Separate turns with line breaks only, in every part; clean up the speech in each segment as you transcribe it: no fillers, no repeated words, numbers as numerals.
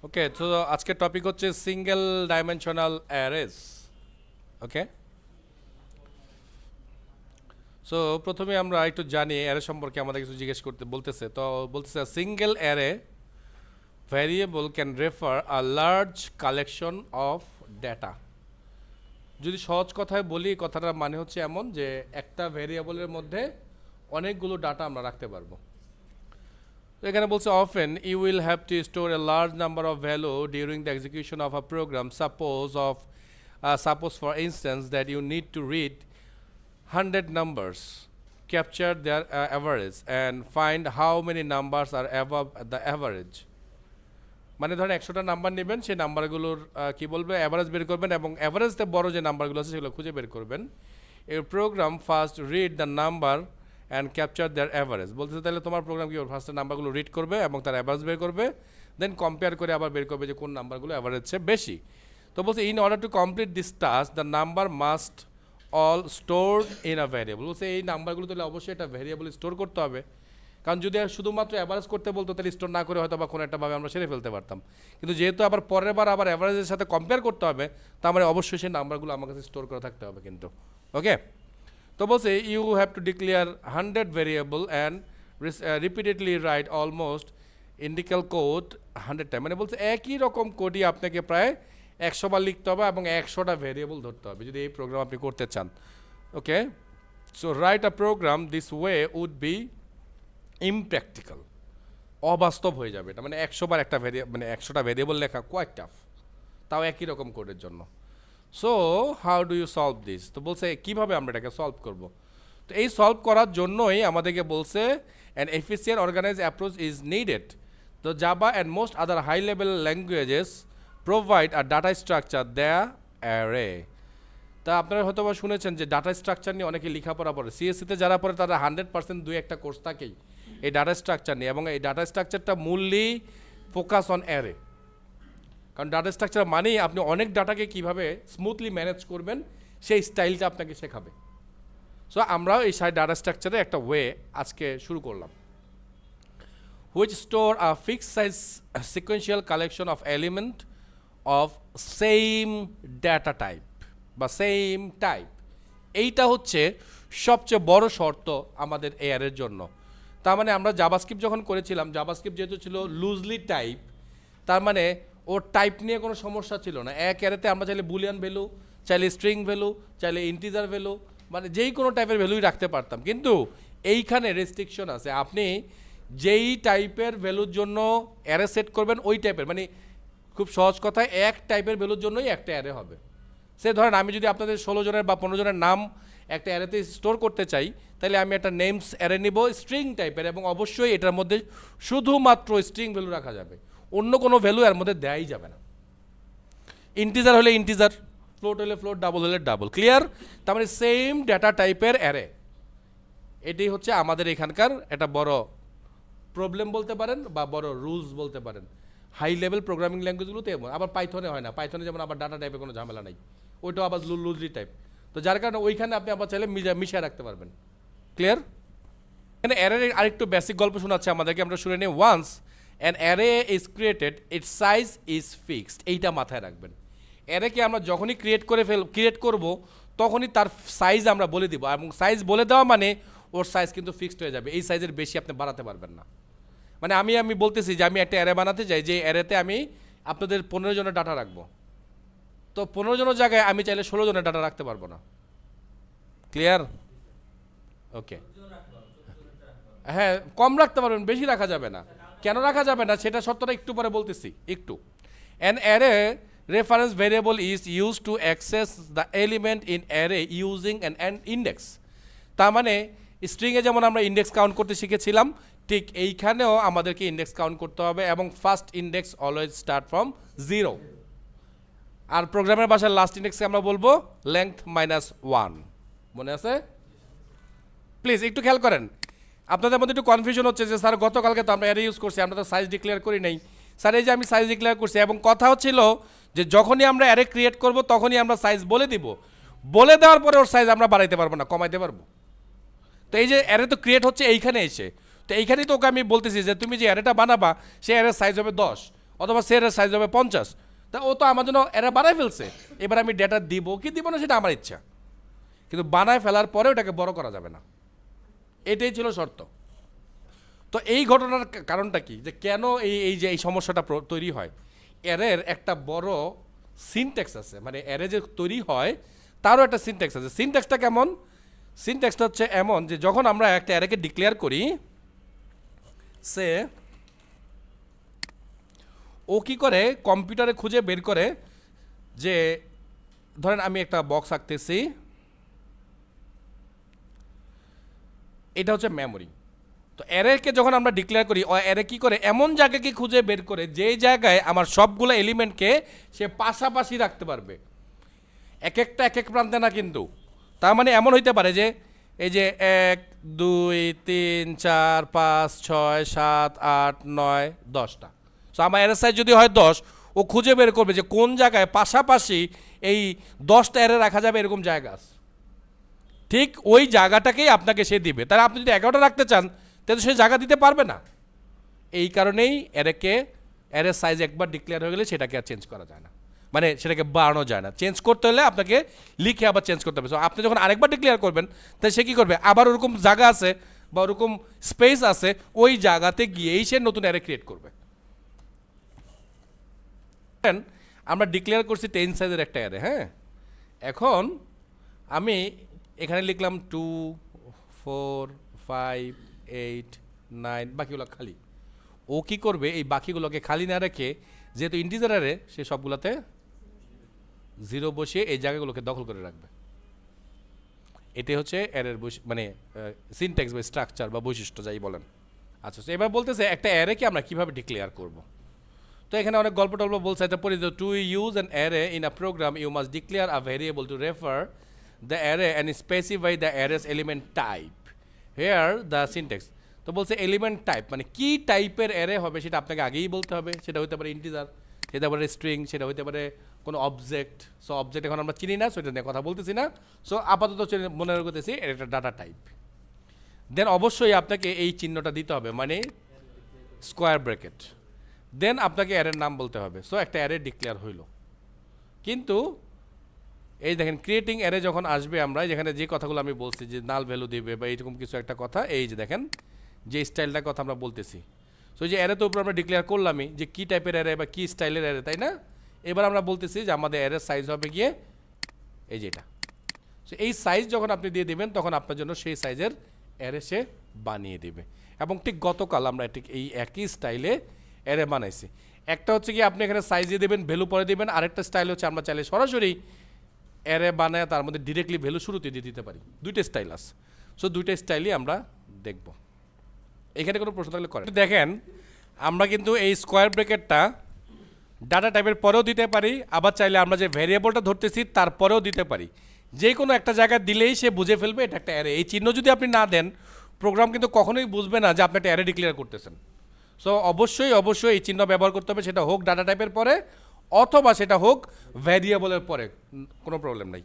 ওকে, তো আজকের টপিক হচ্ছে সিঙ্গেল ডাইমেনশনাল অ্যারেস। ওকে, সো প্রথমে আমরা একটু জানি অ্যারে সম্পর্কে, আমাদের কিছু জিজ্ঞেস করতে বলতেছে। তো বলতেছে single array variable can refer a large collection of data. যদি সহজ কথায় বলি, কথাটার মানে হচ্ছে এমন যে একটা ভ্যারিয়েবলের মধ্যে অনেকগুলো ডাটা আমরা রাখতে পারবো। তো এখানে বলছে often you will have to store a large number of value during the execution of a program. Suppose for instance that you need to read 100 numbers, capture their average and find how many numbers are above the average. মানে ধরেন 100টা number নেবেন, সেই নাম্বারগুলোর কি বলবে average বের করবেন এবং অ্যাভারেজতে বড় যে নাম্বারগুলো আছে সেগুলো খুঁজে বের করবেন। এই program first read the number and capture their average. বলতেছে তাহলে তোমার প্রোগ্রাম কি ফার্স্টে নাম্বারগুলো রিড করবে এবং তার অ্যাভারেজ বের করবে, দেন কম্পেয়ার করে আবার বের করবে যে কোন নাম্বারগুলো অ্যাভারেজ চেয়ে বেশি। তো বলছে in order to complete this task the number must all stored in a variable. বলছে এই নাম্বারগুলো তাহলে অবশ্যই একটা ভ্যারিয়েবল স্টোর করতে হবে, কারণ যদি শুধুমাত্র অ্যাভারেজ করতে বলতো তাহলে স্টোর না করে হয়তো বা কোনো একটা ভাবে আমরা সেরে ফেলতে পারতাম। কিন্তু যেহেতু আবার পরের বার আবার অ্যাভারেজের সাথে কম্পেয়ার করতে হবে, তার মানে অবশ্যই সেই নাম্বারগুলো আমার কাছে স্টোর করা থাকতে হবে কিন্তু। ওকে, তো বলছে you have to declare 100 variable and repeatedly write almost identical code 100 time. মানে বলছে একই রকম কোডই আপনাকে প্রায় 100 বার লিখতে হবে এবং 100টা ভ্যারিয়েবল ধরতে হবে যদি এই প্রোগ্রাম আপনি করতে চান। Okay, so write a program this way would be impractical, অবাস্তব হয়ে যাবে এটা। মানে 100 বার একটা মানে 100টা ভ্যারিয়েবল লেখা কোয়াইট টাফ, তাও একই রকম কোডের জন্য। So how do you solve this? তো বলছে কীভাবে আমরা এটাকে সলভ করব। তো এই সলভ করার জন্যই আমাদেরকে বলছে an efficient organise approach is needed. তো Java and most other high level languages provide আর ডাটা স্ট্রাকচার দ্য অ্যারে। তা আপনারা হয়তো বা শুনেছেন যে ডাটা স্ট্রাকচার নিয়ে অনেকে লেখাপড়া পড়ে, সিএসসিতে যারা পড়ে তারা 100% দুই একটা কোর্স থাকেই এই ডাটা স্ট্রাকচার নিয়ে, এবং এই ডাটা স্ট্রাকচারটা মূললি ফোকাস অন অ্যারে। কারণ ডাটা স্ট্রাকচার মানেই আপনি অনেক ডাটাকে কীভাবে স্মুথলি ম্যানেজ করবেন সেই স্টাইলটা আপনাকে শেখাবে। সো আমরাও এই ডাটা স্ট্রাকচারে একটা ওয়ে আজকে শুরু করলাম, which store a fixed size sequential collection of element of same data type বা সেম টাইপ। এইটা হচ্ছে সবচেয়ে বড় শর্ত আমাদের এআরের জন্য। তার মানে আমরা জাভাস্ক্রিপ্ট যখন করেছিলাম, জাভাস্ক্রিপ্ট যেহেতু ছিল লুজলি টাইপ, তার মানে ওর টাইপ নিয়ে কোনো সমস্যা ছিল না। এক অ্যারেতে আমরা চাইলে বুলিয়ান ভ্যালু, চাইলে স্ট্রিং ভ্যালু, চাইলে ইন্টিজার ভ্যালু, মানে যেই কোনো টাইপের ভ্যালুই রাখতে পারতাম। কিন্তু এইখানে রেস্ট্রিকশন আছে, আপনি যেই টাইপের ভ্যালুর জন্য অ্যারে সেট করবেন ওই টাইপের, মানে খুব সহজ কথায় এক টাইপের ভ্যালুর জন্যই একটা অ্যারে হবে। সে ধরেন আমি যদি আপনাদের 16 জনের বা 15 জনের নাম একটা অ্যারেতে স্টোর করতে চাই, তাহলে আমি একটা নেমস অ্যারে নিব স্ট্রিং টাইপের, এবং অবশ্যই এটার মধ্যে শুধুমাত্র স্ট্রিং ভ্যালু রাখা যাবে, অন্য কোনো ভ্যালু এর মধ্যে দেওয়াই যাবে না। ইন্টিজার হলে ইন্টিজার, ফ্লোট হলে ফ্লোট, ডাবল হলে ডাবল। ক্লিয়ার? তার মানে সেম ডেটা টাইপের অ্যারে। এটাই হচ্ছে আমাদের এখানকার একটা বড় প্রবলেম বলতে পারেন বা বড় রুলস বলতে পারেন। হাই লেভেল প্রোগ্রামিং ল্যাঙ্গুয়েজগুলোতে এমন, আবার পাইথনে হয় না। পাইথনে যেমন আবার ডাটা টাইপের কোনো ঝামেলা নাই, ওইটাও আবার লুজলি টাইপ। তো যার কারণে ওইখানে আপনি আবার চাইলে মিশিয়ে রাখতে পারবেন। ক্লিয়ার? এখানে অ্যারের আরেকটু বেসিক গল্প শোনাচ্ছে আমাদেরকে, আমরা শুনে নিই। Once an array is created its size is fixed. এইটা মাথায় রাখবেন। অ্যারেকে আমরা যখনই ক্রিয়েট করব তখনই তার সাইজ আমরা বলে দিব, এবং সাইজ বলে দেওয়া মানে ওর সাইজ কিন্তু ফিক্সড হয়ে যাবে। এই সাইজের বেশি আপনি বাড়াতে পারবেন না। মানে আমি বলতেছি যে আমি একটা অ্যারে বানাতে চাই, যে অ্যারেতে আমি আপনাদের 15 জনের ডাটা রাখবো, তো 15 জনের জায়গায় আমি চাইলে 16 জনের ডাটা রাখতে পারবো না। ক্লিয়ার? ওকে, হ্যাঁ, কম রাখতে পারবেন, বেশি রাখা যাবে না। কেন রাখা যাবে না সেটা সত্যটা একটু পরে বলতেছি। একটু an array reference variable is use to access the element in array using an index. তার মানে স্ট্রিংয়ে যেমন আমরা ইন্ডেক্স কাউন্ট করতে শিখেছিলাম, ঠিক এইখানেও আমাদেরকে ইন্ডেক্স কাউন্ট করতে হবে, এবং first index always start from 0। আর প্রোগ্রামের ভাষার লাস্ট ইন্ডেক্সকে আমরা বলবো লেংথ -1। মনে আছে? প্লিজ একটু খেয়াল করেন। আপনাদের মধ্যে একটু কনফিউশন হচ্ছে যে স্যার গতকালকে তো আমরা অ্যারে ইউজ করছি, আমরা তো সাইজ ডিক্লেয়ার করি নাই। স্যার এই যে আমি সাইজ ডিক্লেয়ার করছি, এবং কথা হচ্ছিল যে যখনই আমরা অ্যারে ক্রিয়েট করব তখনই আমরা সাইজ বলে দিব, বলে দেওয়ার পরে ওর সাইজ আমরা বাড়াইতে পারবো না, কমাইতে পারবো। তো এই যে অ্যারে তো ক্রিয়েট হচ্ছে এইখানে এসে, তো এইখানেই তো ওকে আমি বলতেছি যে তুমি যে অ্যারেটা বানাবা সেই অ্যারের সাইজ হবে 10, অথবা সেটার সাইজ হবে 50, তা ও তো আমার জন্য এরা বানায় ফেলছে, এবার আমি ডেটা দিব কি দিব না সেটা আমার ইচ্ছা, কিন্তু বানায় ফেলার পরে ওটাকে বড় করা যাবে না, এটাই ছিল শর্ত। তো এই ঘটনার কারণটা কি, যে কেন এই যে এই সমস্যাটা তৈরি হয়, অ্যারের একটা বড় সিনট্যাক্স আছে, মানে অ্যারে যে তৈরি হয় তারও একটা সিনট্যাক্স আছে। সিনট্যাক্সটা কেমন, সিনট্যাক্সটা হচ্ছে এমন যে যখন আমরা একটা অ্যারেকে ডিক্লেয়ার করি, সে ও কি করে কম্পিউটারে খুঁজে বের করে, যে ধরেন আমি একটা বক্স আঁকতেছি, এটা হচ্ছে মেমোরি। তো অ্যারেকে যখন আমরা ডিক্লেয়ার করি, অ্যারে কি করে এমন জায়গাকে খুঁজে বের করে যেই জায়গায় আমার সবগুলো এলিমেন্টকে সে পাশাপাশি রাখতে পারবে, এক একটা এক এক প্রান্তে না কিন্তু। তার মানে এমন হইতে পারে যে এই যে 1 2 3 4 5 6 7 8 9 10টা, সো আমার অ্যারে সাইজ যদি হয় 10, ও খুঁজে বের করবে যে কোন জায়গায় পাশাপাশি এই 10টা অ্যারে রাখা যাবে এরকম জায়গা আছে, ঠিক ওই জায়গাটাকেই আপনাকে সে দিবে। তাহলে আপনি যদি 11টা রাখতে চান তাহলে সে জায়গা দিতে পারবে না। এই কারণেই অ্যারের সাইজ একবার ডিক্লেয়ার হয়ে গেলে সেটাকে আর চেঞ্জ করা যায় না, মানে সেটাকে বাড়ানো যায় না। চেঞ্জ করতে হলে আপনাকে লিখে আবার চেঞ্জ করতে হবে। সো আপনি যখন আরেকবার ডিক্লেয়ার করবেন তাহলে সে কী করবে, আবার ওরকম জায়গা আছে বা ওরকম স্পেস আছে, ওই জায়গাতে গিয়েই সে নতুন অ্যারে ক্রিয়েট করবে। আমরা ডিক্লেয়ার করছি 10 সাইজের একটা অ্যারে, হ্যাঁ। এখন আমি এখানে লিখলাম 2 4 5 8 9, বাকিগুলো খালি। ও কি করবে, এই বাকিগুলোকে খালি না রেখে, যেহেতু ইন্টিজার অ্যারে, সে সবগুলোতে 0 বসিয়ে এই জায়গাগুলোকে দখল করে রাখবে। এটাই হচ্ছে অ্যারের মানে সিনট্যাক্স বা স্ট্রাকচার বা বৈশিষ্ট্য যাই বলেন। আচ্ছা, এবার বলতেছে একটা অ্যারেকে আমরা কীভাবে ডিক্লেয়ার করব। তো এখানে অনেক গল্প টল্প বলছে, এটা পড়ি, to use an array in a program you must declare a variable to refer the array and specify the array's element type here the syntax. তো বলছে এলিমেন্ট টাইপ, মানে কি টাইপের অ্যারে হবে সেটা আপনাকে আগেই বলতে হবে। সেটা হতে পারে ইন্টিজার, সেটা হতে পারে স্ট্রিং, সেটা হতে পারে কোনো অবজেক্ট। সো অবজেক্ট এখন আমরা চিনি না, সো এটা নিয়ে কথা বলতেছি না। সো আপাতত মনে করতেছি এটা একটা ডাটা টাইপ। দেন অবশ্যই আপনাকে এই চিহ্নটা দিতে হবে, মানে স্কোয়ার ব্র্যাকেট। দেন আপনাকে অ্যারের নাম বলতে হবে। সো একটা অ্যারে ডিক্লেয়ার হইল। কিন্তু এই দেখেন ক্রিয়েটিং অ্যারে যখন আসবে, আমরা যেখানে যে কথাগুলো আমি বলছি যে নাল ভ্যালু দিবে বা এইরকম কিছু একটা কথা, এই যে দেখেন যে স্টাইলটার কথা আমরা বলতেছি। সো যে অ্যারে তো উপরে আমরা ডিক্লেয়ার করলামই যে কী টাইপের অ্যারে বা কী স্টাইলের অ্যারে, তাই না। এবার আমরা বলতেছি যে আমাদের অ্যারের সাইজ হবে গিয়ে এই যে এটা। সো এই সাইজ যখন আপনি দিয়ে দেবেন তখন আপনার জন্য সেই সাইজের অ্যারে সে বানিয়ে দেবে। এবং ঠিক গতকাল আমরা ঠিক এই একই স্টাইলে অ্যারে বানাইছি। একটা হচ্ছে কি আপনি এখানে সাইজ দিয়ে দেবেন, ভ্যালু পরে দেবেন। আরেকটা স্টাইল হচ্ছে আমরা চাইলে সরাসরি অ্যারে বানায় তার মধ্যে ডিরেক্টলি ভ্যালু শুরুতে দিয়ে দিতে পারি। দুইটা স্টাইল আছে। সো দুইটা স্টাইলই আমরা দেখব। এখানে কোনো প্রশ্ন থাকলে করেন। দেখেন আমরা কিন্তু এই স্কোয়ার ব্র্যাকেটটা ডাটা টাইপের পরেও দিতে পারি, আবার চাইলে আমরা যে ভ্যারিয়েবলটা ধরতেছি তারপরেও দিতে পারি। যে কোনো একটা জায়গায় দিলেই সে বুঝে ফেলবে এটা একটা অ্যারে। এই চিহ্ন যদি আপনি না দেন, প্রোগ্রাম কিন্তু কখনোই বুঝবে না যে আপনি একটা অ্যারে ডিক্লেয়ার করতেছেন। সো অবশ্যই এই চিহ্ন ব্যবহার করতে হবে, সেটা হোক ডাটা টাইপের পরে অথবা সেটা হোক ভ্যারিয়েবলের পরে, কোনো প্রবলেম নাই।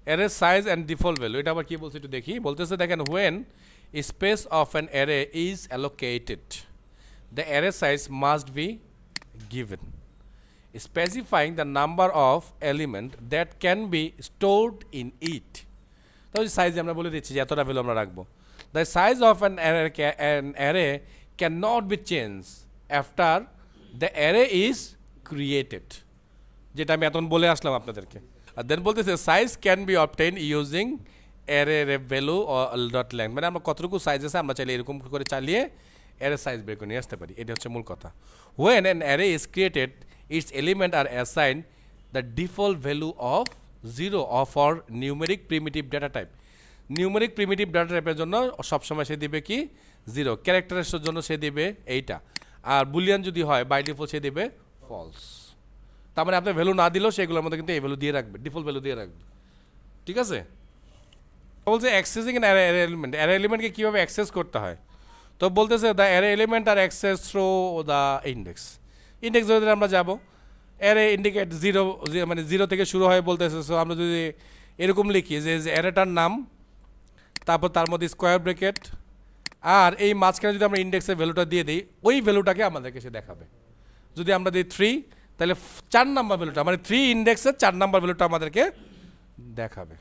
Array size and default value, এটা আবার কী বলছে একটু দেখি। বলতেছে দেখেন, when space of an array is allocated the array size must be given specifying the number of element that can be stored in it. তাহলে সাইজ আমরা বলে দিচ্ছি যে এতটা ভ্যালু আমরা রাখবো। The size of an array cannot be changed after the array is created, যেটা আমি এখন বলে আসলাম আপনাদেরকে। আর দেন বলতেছে size can be obtained using array value or dot length, মানে আমরা কতটুকু সাইজ আছে আমরা চাইলে এরকম করে চালিয়ে অ্যারে সাইজ বের করে নিয়ে আসতে পারি। এটা হচ্ছে মূল কথা। When an array is created, its elements are assigned the default value of 0 of for numeric primitive data type. Numeric primitive data টাইপের জন্য সবসময় সে দিবে কি 0, ক্যারেক্টারের জন্য সে দিবে এইটা, আর বুলিয়ান যদি হয় বাই ডিফল্ট সে দিবে ফলস। তার মানে আপনি ভ্যালু না দিলেও সেগুলোর মধ্যে কিন্তু এই ভ্যালু দিয়ে রাখবে, ডিফল্ট ভ্যালু দিয়ে রাখবে। ঠিক আছে। বলছে accessing an array element, array এলিমেন্টকে কীভাবে অ্যাক্সেস করতে হয়। তো বলতেছে the array element are access through the index. Index ধরে আমরা যাব, অ্যারে ইন্ডিকেট 0, মানে 0 থেকে শুরু হয় বলতেছে। সো আমরা যদি এরকম লিখি যে অ্যারেটার নাম, তারপর তার মধ্যে স্কোয়ার ব্র্যাকেট, আর এই মাঝখানে যদি আমরা ইন্ডেক্সের ভ্যালুটা দিয়ে দিই, ওই ভ্যালুটাকে আমাদেরকে সে দেখাবে। যদি আমরা দিই 3 তাহলে 4 নাম্বার ভ্যালুটা মানে 3 ইন্ডেক্সের 4 নাম্বার ভ্যালুটা আমাদেরকে দেখাবে।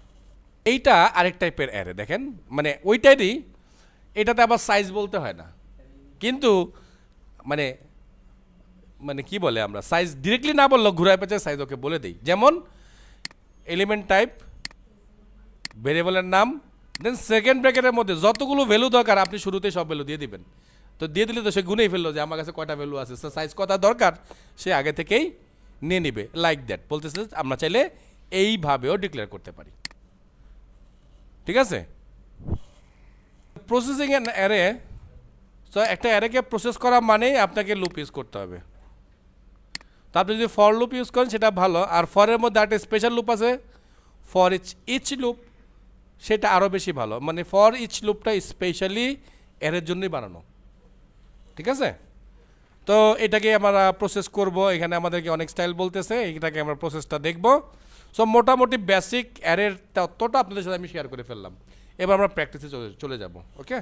এইটা আরেক টাইপের অ্যারে দেখেন, মানে ওইটারই, এটাতে আবার সাইজ বলতে হয় না, কিন্তু মানে মানে কি বলে আমরা সাইজ ডিরেক্টলি না বললেও ঘুরায় পেঁচে সাইজ ওকে বলে দিই। যেমন এলিমেন্ট টাইপ, ভেরিয়েবলের নাম, দেন সেকেন্ড ব্র্যাকেটের মধ্যে যতগুলো ভ্যালু দরকার আপনি শুরুতে সব ভ্যালু দিয়ে দিবেন। তো দিয়ে দিলে তো সে গুনেই ফেললো যে আমার কাছে কয়টা ভ্যালু আছে, সাইজ কটা দরকার সে আগে থেকেই নিয়ে নিবে। লাইক দ্যাট বলতেছে আমরা চাইলে এইভাবেও ডিক্লেয়ার করতে পারি। ঠিক আছে, প্রসেসিং এন অ্যারে। তো একটা অ্যারেকে প্রসেস করা মানেই আপনাকে লুপ ইউজ করতে হবে। তো আপনি যদি ফর লুপ ইউজ করেন সেটা ভালো, আর ফরের মধ্যে একটা স্পেশাল লুপ আছে ফর ইচ লুপ, সেটা আরও বেশি ভালো। মানে ফর ইচ লুপটা স্পেশালি অ্যারের জন্যই বানানো। ঠিক আছে, তো এটাকে আমরা প্রসেস করব। এখানে আমাদেরকে অনেক স্টাইল বলতেছে, এইটাকে আমরা প্রসেসটা দেখব। সো মোটামুটি বেসিক অ্যারের তত্ত্বটা আপনাদের সাথে আমি শেয়ার করে ফেললাম। এবার আমরা প্র্যাকটিসে চলে যাব। ওকে।